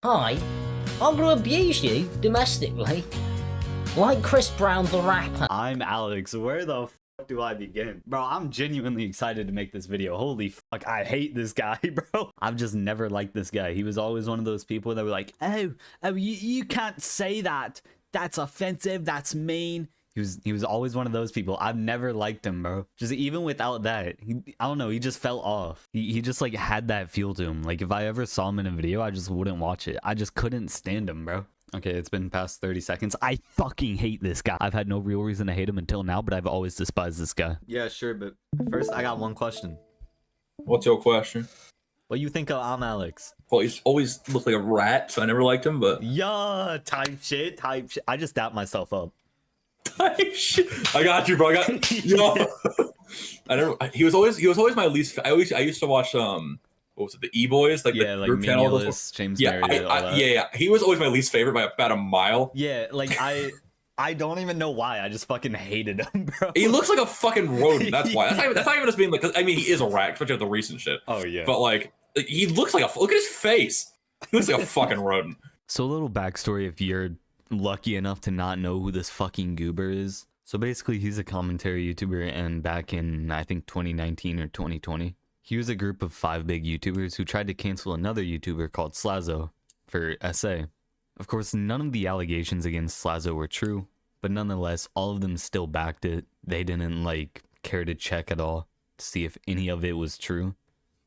Hi, I'm gonna abuse you domestically, like Chris Brown the rapper. I'm Alex. Where the fuck do I begin? Bro, I'm genuinely excited to make this video. Holy fuck, I hate this guy, bro. I've just never liked this guy. He was always one of those people that were like, oh, you can't say that. That's offensive. That's mean. He was always one of those people. I've never liked him, bro. Just even without that, I don't know. He just fell off. He just like had that feel to him. Like if I ever saw him in a video, I just wouldn't watch it. I just couldn't stand him, bro. Okay, it's been past 30 seconds. I fucking hate this guy. I've had no real reason to hate him until now, but I've always despised this guy. Yeah, sure, but first I got one question. What's your question? What do you think of ImAllexx? Well, he's always looked like a rat, so I never liked him, but... Yeah, type shit. I just dapped myself up. I got you, bro. He was always my least. I used to watch what was it, the E-Boys, like yeah, the like group channel. James Yeah, Meredith, yeah. He was always my least favorite by about a mile. Yeah, like I don't even know why. I just fucking hated him, bro. He looks like a fucking rodent. That's why. That's not even just being like. I mean, he is a rat, especially with the recent shit. Oh yeah. But like, he looks like look at his face. He looks like a fucking rodent. So a little backstory if you're lucky enough to not know who this fucking goober is. So basically he's a commentary YouTuber, and back in I think 2019 or 2020 he was a group of 5 big YouTubers who tried to cancel another YouTuber called Slazo for SA. Of course none of the allegations against Slazo were true, but nonetheless all of them still backed it. They didn't like care to check at all to see if any of it was true.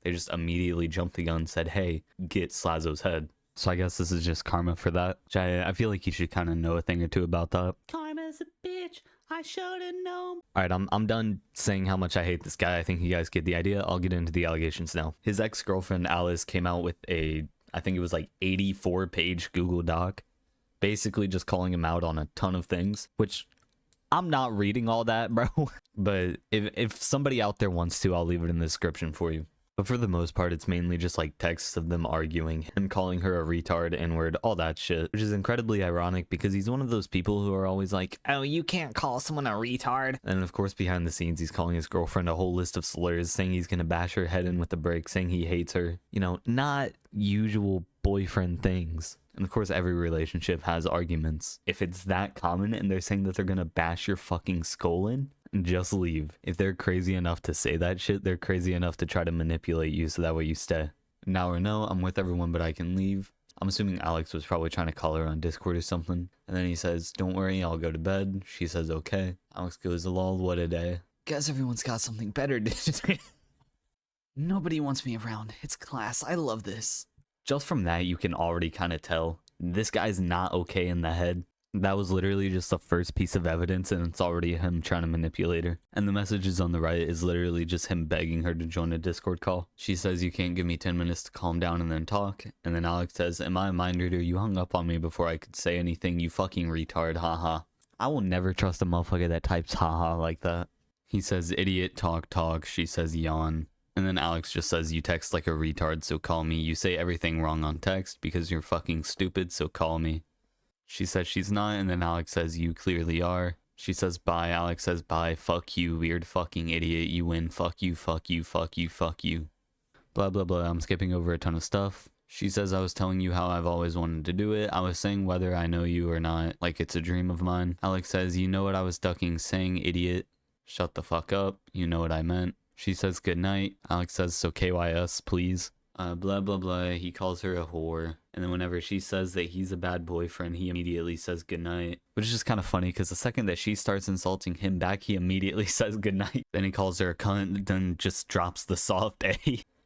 They just immediately jumped the gun and said, hey, get Slazo's head. So I guess this is just karma for that. Which I feel like you should kind of know a thing or two about that. Karma's a bitch. I should've known. All right, I'm done saying how much I hate this guy. I think you guys get the idea. I'll get into the allegations now. His ex-girlfriend Alice came out with I think it was like 84-page Google Doc, basically just calling him out on a ton of things, which I'm not reading all that, bro. But if somebody out there wants to, I'll leave it in the description for you. But for the most part, it's mainly just like texts of them arguing, him calling her a retard, N-word, all that shit. Which is incredibly ironic because he's one of those people who are always like, oh, you can't call someone a retard. And of course, behind the scenes, he's calling his girlfriend a whole list of slurs, saying he's gonna bash her head in with a brick, saying he hates her. You know, not usual boyfriend things. And of course, every relationship has arguments. If it's that common and they're saying that they're gonna bash your fucking skull in, just leave. If they're crazy enough to say that shit, they're crazy enough to try to manipulate you so that way you stay. Now or no, I'm with everyone, but I can leave. I'm assuming Alex was probably trying to call her on Discord or something. And then he says, don't worry, I'll go to bed. She says, okay. Alex goes, lol, what a day. Guess everyone's got something better to do. Nobody wants me around. It's class. I love this. Just from that, you can already kind of tell this guy's not okay in the head. That was literally just the first piece of evidence, and it's already him trying to manipulate her. And the messages on the right is literally just him begging her to join a Discord call. She says, you can't give me 10 minutes to calm down and then talk. And then Alex says, am I a mind reader? You hung up on me before I could say anything, you fucking retard, haha. I will never trust a motherfucker that types haha like that. He says, idiot, talk. She says, yawn. And then Alex just says, you text like a retard, so call me. You say everything wrong on text because you're fucking stupid, so call me. She says she's not, and then Alex says, you clearly are. She says bye, Alex says bye, fuck you, weird fucking idiot, you win, fuck you, fuck you, fuck you, fuck you. Blah, blah, blah, I'm skipping over a ton of stuff. She says, I was telling you how I've always wanted to do it. I was saying whether I know you or not, like it's a dream of mine. Alex says, you know what I was ducking, saying, idiot. Shut the fuck up, you know what I meant. She says good night. Alex says, so KYS, please. Blah, blah, blah. He calls her a whore. And then whenever she says that he's a bad boyfriend, he immediately says goodnight. Which is just kind of funny because the second that she starts insulting him back, he immediately says goodnight. Then he calls her a cunt, then just drops the soft A.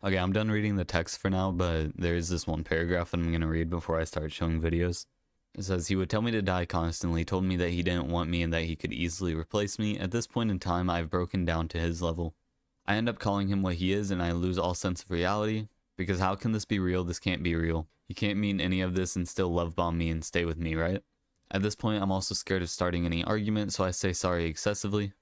Okay, I'm done reading the text for now, but there's this one paragraph that I'm going to read before I start showing videos. It says, he would tell me to die constantly, told me that he didn't want me and that he could easily replace me. At this point in time, I've broken down to his level. I end up calling him what he is and I lose all sense of reality. Because how can this be real? This can't be real. You can't mean any of this and still love bomb me and stay with me, right? At this point, I'm also scared of starting any argument, so I say sorry excessively.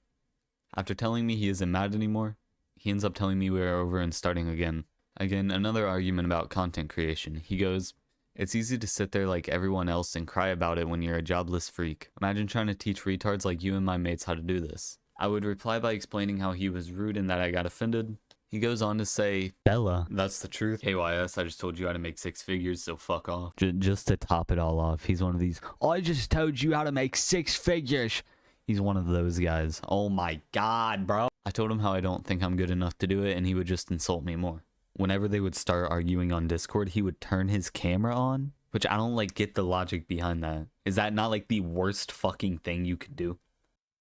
After telling me he isn't mad anymore, he ends up telling me we are over and starting again. Again, another argument about content creation. He goes, it's easy to sit there like everyone else and cry about it when you're a jobless freak. Imagine trying to teach retards like you and my mates how to do this. I would reply by explaining how he was rude and that I got offended. He goes on to say, Bella, that's the truth. KYS, I just told you how to make 6 figures, so fuck off. Just to top it all off, he's one of these, I just told you how to make 6 figures. He's one of those guys. Oh my god, bro. I told him how I don't think I'm good enough to do it, and he would just insult me more. Whenever they would start arguing on Discord, he would turn his camera on, which I don't, like, get the logic behind that. Is that not, like, the worst fucking thing you could do?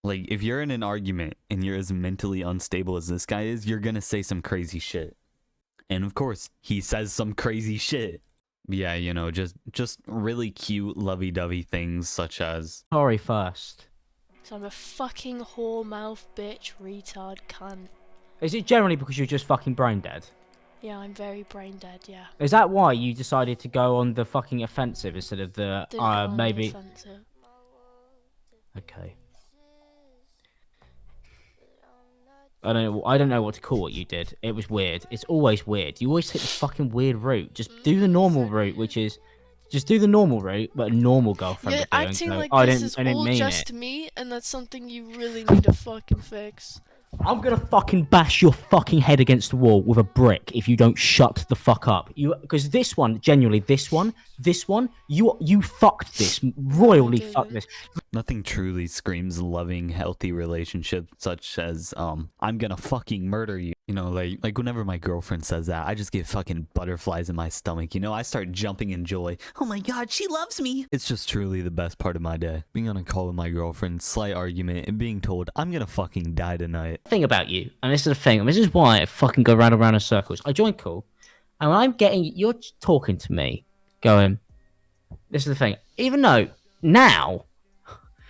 Like, if you're in an argument and you're as mentally unstable as this guy is, you're gonna say some crazy shit. And of course, he says some crazy shit. Yeah, you know, just really cute, lovey-dovey things such as... Sorry first. So I'm a fucking whore mouth bitch retard cunt. Is it generally because you're just fucking brain dead? Yeah, I'm very brain dead, yeah. Is that why you decided to go on the fucking offensive instead of the, Didn't go on the maybe... offensive. Okay. I don't know what to call what you did. It was weird. It's always weird. You always take the fucking weird route. Just do the normal route, which is... Just do the normal route, but a normal girlfriend You're would do. acting And go, like I this didn't, is I didn't all mean just it. me, and that's something you really need to fucking fix. I'm gonna fucking bash your fucking head against the wall with a brick if you don't shut the fuck up. Because this one, genuinely, this one, you fucked this, royally fucked this. Nothing truly screams loving, healthy relationship such as, I'm gonna fucking murder you. You know, like whenever my girlfriend says that, I just get fucking butterflies in my stomach. You know, I start jumping in joy. Oh my god, she loves me. It's just truly the best part of my day. Being on a call with my girlfriend, slight argument, and being told, I'm gonna fucking die tonight. Thing about you, and this is the thing, and this is why I fucking go round and round in circles. I join call, and when I'm getting, you're talking to me, going, this is the thing, even though now,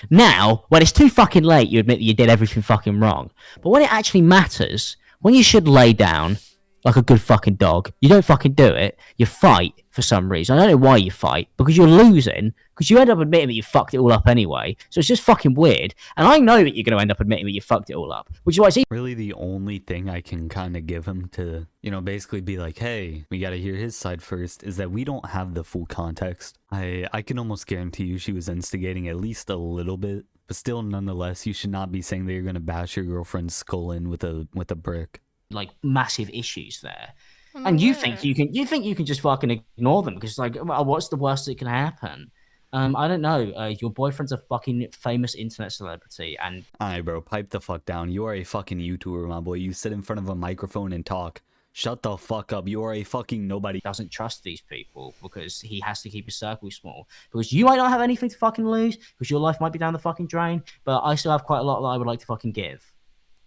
when it's too fucking late, you admit that you did everything fucking wrong. But when it actually matters, when you should lay down like a good fucking dog, you don't fucking do it. You fight for some reason. I don't know why you fight, because you're losing, because you end up admitting that you fucked it all up anyway. So it's just fucking weird. And I know that you're going to end up admitting that you fucked it all up, which is why it's really the only thing I can kind of give him to, you know, basically be like, hey, we got to hear his side first, is that we don't have the full context. I can almost guarantee you she was instigating at least a little bit, but still, nonetheless, you should not be saying that you're going to bash your girlfriend's skull in with a brick. like massive issues there. And you think you can just fucking ignore them because like, well, what's the worst that can happen? I don't know. Your boyfriend's a fucking famous internet celebrity, and Alright, bro, pipe the fuck down. You are a fucking YouTuber, my boy. You sit in front of a microphone and talk. Shut the fuck up. You are a fucking nobody. doesn't trust these people because he has to keep his circle small. Because you might not have anything to fucking lose, because your life might be down the fucking drain, but I still have quite a lot that I would like to fucking give.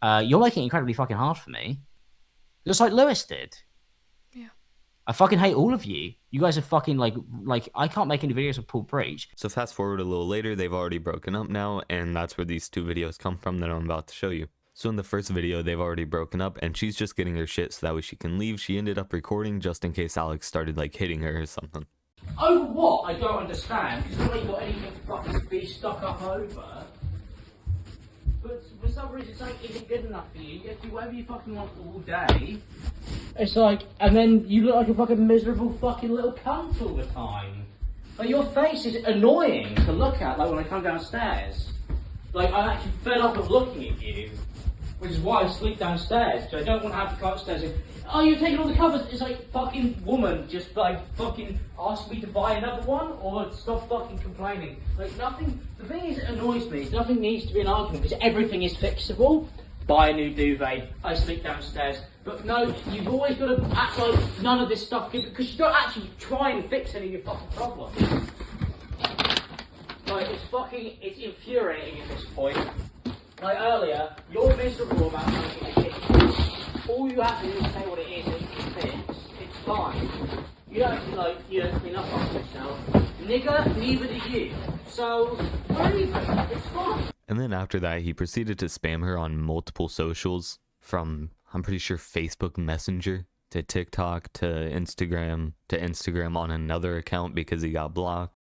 You're making it incredibly fucking hard for me. Just like Lewis did. Yeah. I fucking hate all of you. You guys are fucking like I can't make any videos of Paul Breach. So fast forward a little later, they've already broken up now, and that's where these 2 videos come from that I'm about to show you. So in the first video, they've already broken up, and she's just getting her shit so that way she can leave. She ended up recording just in case Alex started like hitting her or something. Over what? I don't understand. Because you ain't got anything to fucking be stuck up over. But for some reason, something isn't good enough for you. You get to do whatever you fucking want all day. It's like, and then you look like a fucking miserable fucking little cunt all the time. Like, your face is annoying to look at, like when I come downstairs. Like, I'm actually fed up of looking at you. Which is why I sleep downstairs, because I don't want to have to come upstairs and, oh, you're taking all the covers. It's like, fucking woman, just like, fucking ask me to buy another one, or stop fucking complaining. Like, nothing, the thing is, it annoys me, is nothing needs to be an argument, because everything is fixable. Buy a new duvet, I sleep downstairs. But no, you've always got to act like none of this stuff, because you don't actually try and fix any of your fucking problems. Like, it's infuriating at this point. Like earlier, you're miserable about making a kitchen. All you have to do is say what it is and it fits. It's fine. You don't have to like, you don't clean up after yourself. Nigga, neither do you. So, we're even. It's fine. And then after that, he proceeded to spam her on multiple socials, from, I'm pretty sure, Facebook Messenger to TikTok to Instagram on another account because he got blocked.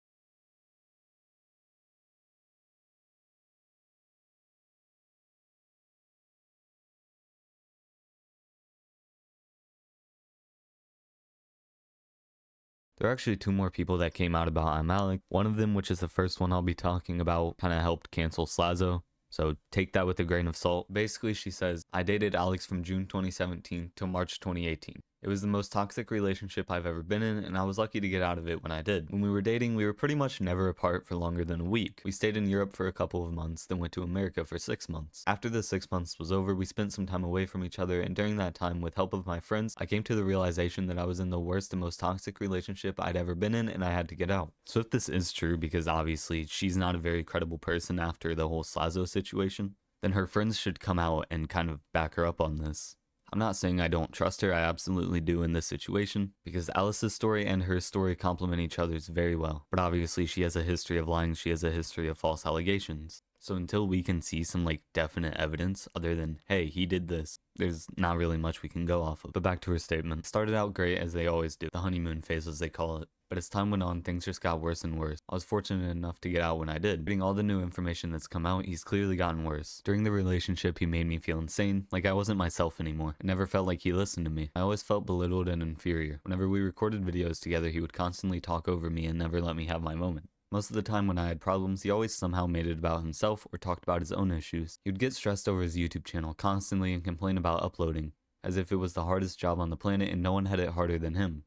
There are actually 2 more people that came out about ImAllexx. One of them, which is the first one I'll be talking about, kind of helped cancel Slazo. So take that with a grain of salt. Basically, she says, I dated Alex from June 2017 till March 2018. It was the most toxic relationship I've ever been in, and I was lucky to get out of it when I did. When we were dating, we were pretty much never apart for longer than a week. We stayed in Europe for a couple of months, then went to America for 6 months. After the 6 months was over, we spent some time away from each other, and during that time, with help of my friends, I came to the realization that I was in the worst and most toxic relationship I'd ever been in, and I had to get out. So if this is true, because obviously she's not a very credible person after the whole Slazo situation, then her friends should come out and kind of back her up on this. I'm not saying I don't trust her, I absolutely do in this situation, because Alice's story and her story complement each other's very well. But obviously she has a history of lying, she has a history of false allegations. So until we can see some definite evidence other than, hey, he did this, there's not really much we can go off of. But back to her statement. Started out great as they always do, the honeymoon phase as they call it. But as time went on, things just got worse and worse. I was fortunate enough to get out when I did. Getting all the new information that's come out, he's clearly gotten worse. During the relationship, he made me feel insane, like I wasn't myself anymore. I never felt like he listened to me. I always felt belittled and inferior. Whenever we recorded videos together, he would constantly talk over me and never let me have my moment. Most of the time when I had problems, he always somehow made it about himself or talked about his own issues. He would get stressed over his YouTube channel constantly and complain about uploading, as if it was the hardest job on the planet and no one had it harder than him.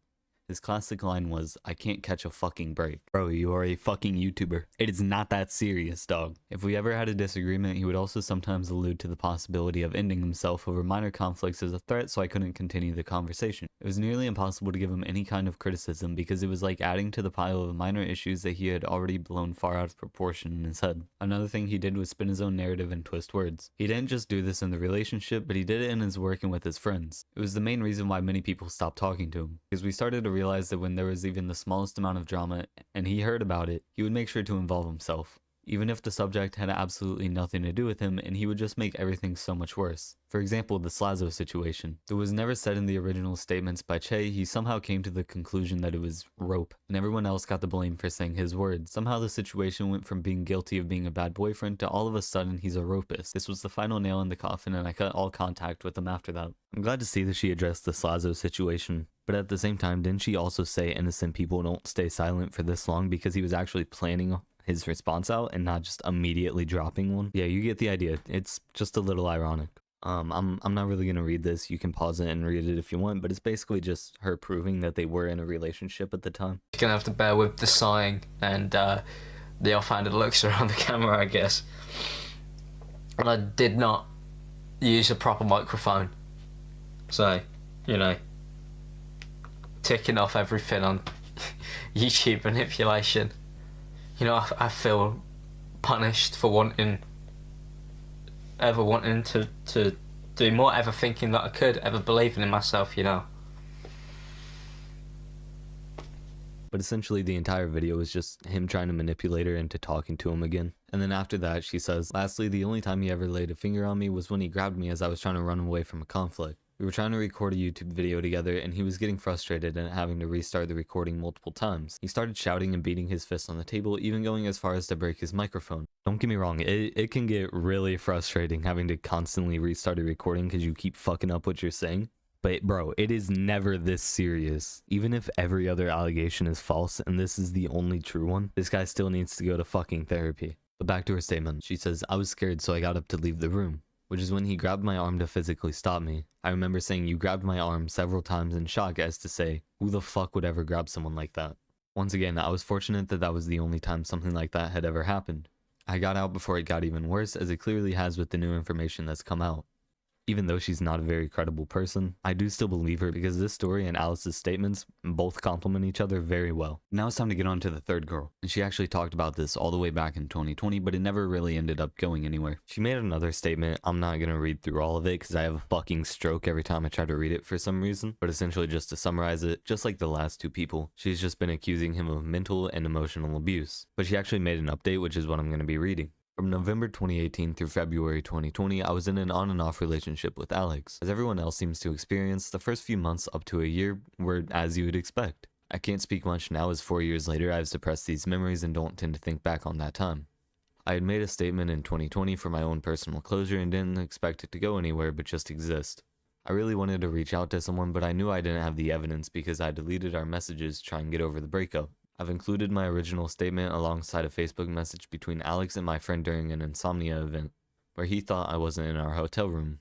His classic line was, I can't catch a fucking break. Bro, you are a fucking YouTuber. It is not that serious, dog. If we ever had a disagreement, he would also sometimes allude to the possibility of ending himself over minor conflicts as a threat, so I couldn't continue the conversation. It was nearly impossible to give him any kind of criticism because it was like adding to the pile of minor issues that he had already blown far out of proportion in his head. Another thing he did was spin his own narrative and twist words. He didn't just do this in the relationship, but he did it in his work and with his friends. It was the main reason why many people stopped talking to him, because we started to realize that when there was even the smallest amount of drama and he heard about it, he would make sure to involve himself, even if the subject had absolutely nothing to do with him, and he would just make everything so much worse. For example, the Slazo situation. It was never said in the original statements by Che, he somehow came to the conclusion that it was rope, and everyone else got the blame for saying his words. Somehow the situation went from being guilty of being a bad boyfriend to all of a sudden he's a rapist. This was the final nail in the coffin, and I cut all contact with him after that. I'm glad to see that she addressed the Slazo situation. But at the same time, didn't she also say innocent people don't stay silent for this long because he was actually planning his response out and not just immediately dropping one? Yeah, you get the idea. It's just a little ironic. I'm not really gonna read this. You can pause it and read it if you want, but it's basically just her proving that they were in a relationship at the time. You're gonna have to bear with the sighing and the offhanded looks around the camera, I guess. And I did not use a proper microphone, so ticking off everything on YouTube manipulation. I feel punished for ever wanting to do more, ever thinking that I could, ever believing in myself, But essentially the entire video is just him trying to manipulate her into talking to him again. And then after that she says, lastly, the only time he ever laid a finger on me was when he grabbed me as I was trying to run away from a conflict. We were trying to record a YouTube video together and he was getting frustrated and having to restart the recording multiple times. He started shouting and beating his fist on the table, even going as far as to break his microphone. Don't get me wrong, it can get really frustrating having to constantly restart a recording because you keep fucking up what you're saying. But bro, it is never this serious. Even if every other allegation is false and this is the only true one, this guy still needs to go to fucking therapy. But back to her statement. She says, I was scared so I got up to leave the room. Which is when he grabbed my arm to physically stop me. I remember saying you grabbed my arm several times in shock as to say, who the fuck would ever grab someone like that? Once again, I was fortunate that that was the only time something like that had ever happened. I got out before it got even worse, as it clearly has with the new information that's come out. Even though she's not a very credible person, I do still believe her because this story and Alice's statements both complement each other very well. Now it's time to get on to the third girl. And she actually talked about this all the way back in 2020, but it never really ended up going anywhere. She made another statement. I'm not gonna read through all of it because I have a fucking stroke every time I try to read it for some reason. But essentially, just to summarize it, just like the last two people, she's just been accusing him of mental and emotional abuse. But she actually made an update, which is what I'm gonna be reading. From November 2018 through February 2020, I was in an on and off relationship with Alex. As everyone else seems to experience, the first few months up to a year were as you would expect. I can't speak much now as 4 years later I've suppressed these memories and don't tend to think back on that time. I had made a statement in 2020 for my own personal closure and didn't expect it to go anywhere but just exist. I really wanted to reach out to someone, but I knew I didn't have the evidence because I deleted our messages to try and get over the breakup. I've included my original statement alongside a Facebook message between Alex and my friend during an insomnia event. where he thought I wasn't in our hotel room.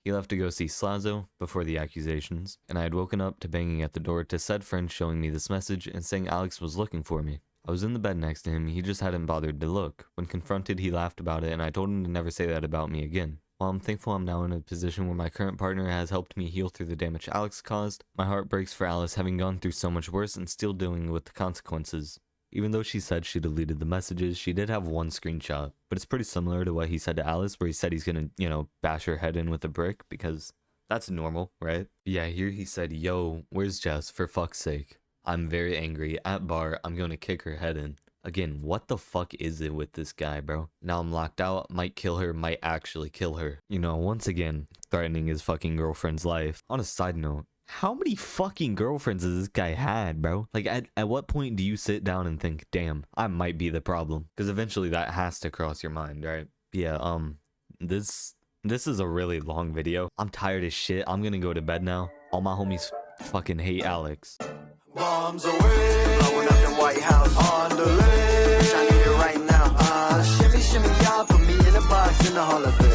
He left to go see Slazo before the accusations, and I had woken up to banging at the door to said friend showing me this message and saying Alex was looking for me. I was in the bed next to him, he just hadn't bothered to look. When confronted, he laughed about it, and I told him to never say that about me again. While I'm thankful I'm now in a position where my current partner has helped me heal through the damage Alex caused, my heart breaks for Alice having gone through so much worse and still dealing with the consequences. Even though she said she deleted the messages, she did have one screenshot, but it's pretty similar to what he said to Alice, where he said he's gonna, bash her head in with a brick, because that's normal, right? Yeah, here he said, yo, where's Jess, for fuck's sake? I'm very angry, at bar, I'm gonna kick her head in. Again, what the fuck is it with this guy, bro? Now I'm locked out, might kill her, might actually kill her. Once again, threatening his fucking girlfriend's life. On a side note, how many fucking girlfriends has this guy had, bro? Like, at what point do you sit down and think, damn, I might be the problem? Because eventually that has to cross your mind, right? Yeah, this is a really long video. I'm tired as shit. I'm gonna go to bed now. All my homies fucking hate Alex. Bombs away, blowing up the White House on the lake. Shining it right now. Shimmy, shimmy, y'all, put me in a box in the Hall of Fame.